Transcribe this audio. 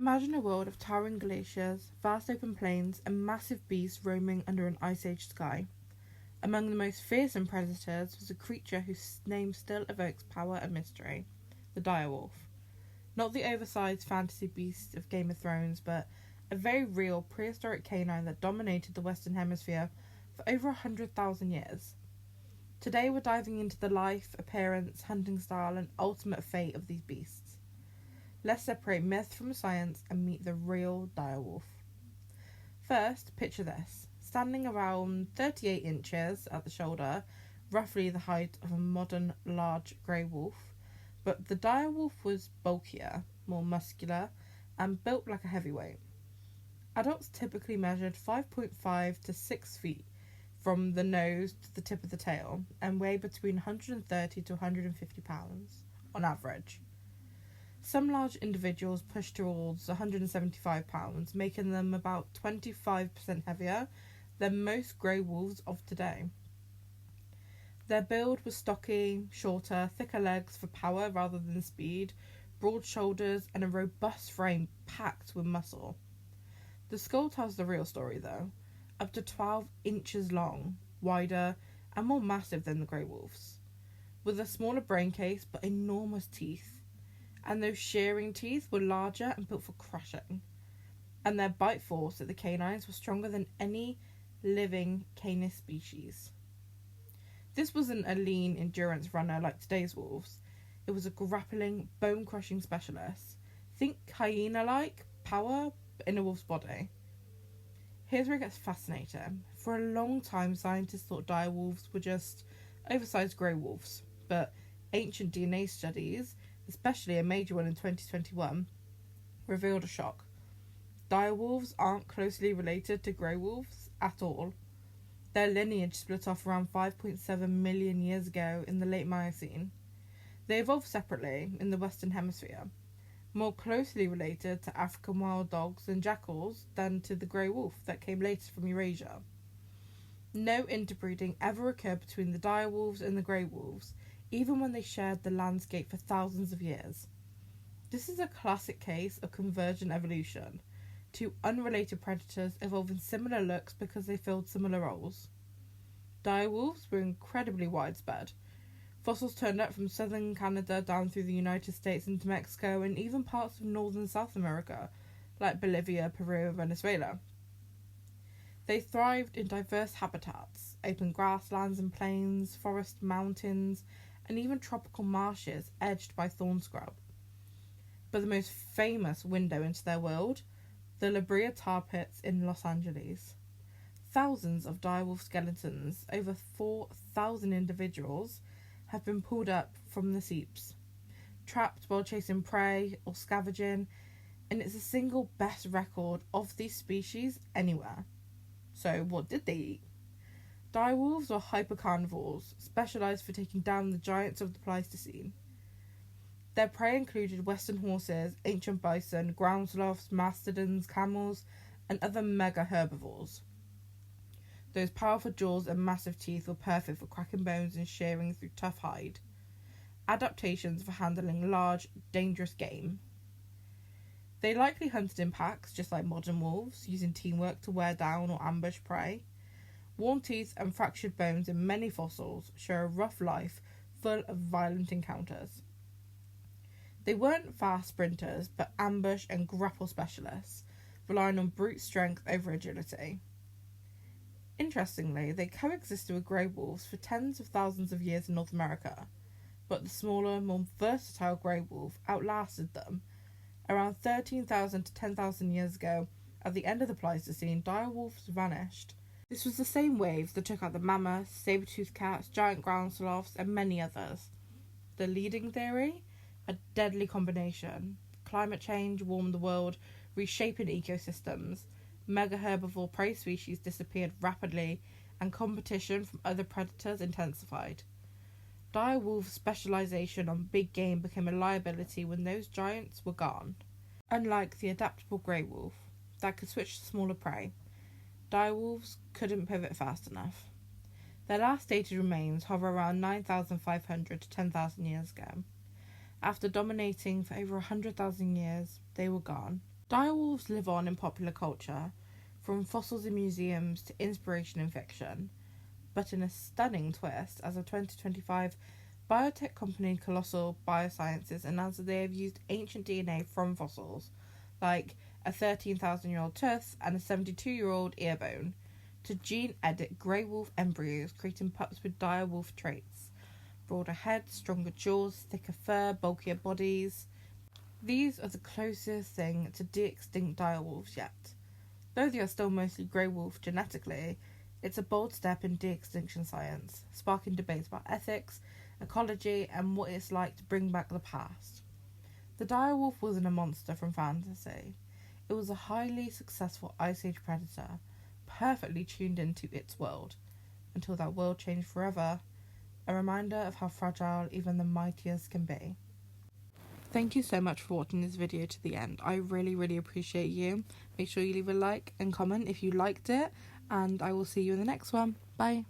Imagine a world of towering glaciers, vast open plains, and massive beasts roaming under an ice age sky. Among the most fearsome predators was a creature whose name still evokes power and mystery: the direwolf. Not the oversized fantasy beast of Game of Thrones, but a very real prehistoric canine that dominated the Western Hemisphere for over 100,000 years. Today we're diving into the life, appearance, hunting style, and ultimate fate of these beasts. Let's separate myth from science and meet the real direwolf. First, picture this. Standing around 38 inches at the shoulder, roughly the height of a modern large grey wolf, but the direwolf was bulkier, more muscular, and built like a heavyweight. Adults typically measured 5.5 to 6 feet from the nose to the tip of the tail and weigh between 130 to 150 pounds on average. Some large individuals push towards 175 pounds, making them about 25% heavier than most grey wolves of today. Their build was stocky, shorter, thicker legs for power rather than speed, broad shoulders, and a robust frame packed with muscle. The skull tells the real story though, up to 12 inches long, wider, and more massive than the grey wolves, with a smaller brain case but enormous teeth. And those shearing teeth were larger and built for crushing. And their bite force at the canines was stronger than any living canis species. This wasn't a lean endurance runner like today's wolves. It was a grappling, bone-crushing specialist. Think hyena-like power in a wolf's body. Here's where it gets fascinating. For a long time, scientists thought direwolves were just oversized grey wolves, but ancient DNA studies, especially a major one in 2021, revealed a shock. Direwolves aren't closely related to grey wolves at all. Their lineage split off around 5.7 million years ago in the late Miocene. They evolved separately in the Western Hemisphere, more closely related to African wild dogs and jackals than to the grey wolf that came later from Eurasia. No interbreeding ever occurred between the direwolves and the grey wolves, even when they shared the landscape for thousands of years. This is a classic case of convergent evolution. Two unrelated predators evolving similar looks because they filled similar roles. Direwolves were incredibly widespread. Fossils turned up from southern Canada down through the United States into Mexico and even parts of northern South America, like Bolivia, Peru, and Venezuela. They thrived in diverse habitats: open grasslands and plains, forest, mountains, and even tropical marshes edged by thorn scrub. But the most famous window into their world, the La Brea tar pits in Los Angeles. Thousands of direwolf skeletons, over 4,000 individuals, have been pulled up from the seeps, trapped while chasing prey or scavenging, and it's the single best record of these species anywhere. So what did they eat? Direwolves were hypercarnivores, specialised for taking down the giants of the Pleistocene. Their prey included western horses, ancient bison, ground sloths, mastodons, camels, and other mega herbivores. Those powerful jaws and massive teeth were perfect for cracking bones and shearing through tough hide. Adaptations for handling large, dangerous game. They likely hunted in packs, just like modern wolves, using teamwork to wear down or ambush prey. Worn teeth and fractured bones in many fossils show a rough life full of violent encounters. They weren't fast sprinters, but ambush and grapple specialists, relying on brute strength over agility. Interestingly, they coexisted with grey wolves for tens of thousands of years in North America, but the smaller, more versatile grey wolf outlasted them. Around 13,000 to 10,000 years ago, at the end of the Pleistocene, direwolves vanished. This was the same wave that took out the mammoths, saber-toothed cats, giant ground sloths, and many others. The leading theory? A deadly combination. Climate change warmed the world, reshaping ecosystems. Mega herbivore prey species disappeared rapidly, and competition from other predators intensified. Direwolf specialisation on big game became a liability when those giants were gone. Unlike the adaptable grey wolf, that could switch to smaller prey, direwolves couldn't pivot fast enough. Their last dated remains hover around 9,500 to 10,000 years ago. After dominating for over 100,000 years, they were gone, Direwolves live on in popular culture, from fossils in museums to inspiration in fiction. But in a stunning twist, as of 2025, biotech company Colossal Biosciences announced that they have used ancient DNA from fossils, like a 13,000-year-old tooth and a 72-year-old ear bone, to gene edit grey wolf embryos, creating pups with dire wolf traits: broader heads, stronger jaws, thicker fur, bulkier bodies. These are the closest thing to de-extinct direwolves yet. Though they are still mostly grey wolf genetically, it's a bold step in de-extinction science, sparking debates about ethics, ecology, and what it's like to bring back the past. The direwolf wasn't a monster from fantasy. It was a highly successful Ice Age predator, perfectly tuned into its world, until that world changed forever, a reminder of how fragile even the mightiest can be. Thank you so much for watching this video to the end. I really appreciate you. Make sure you leave a like and comment if you liked it, and I will see you in the next one. Bye.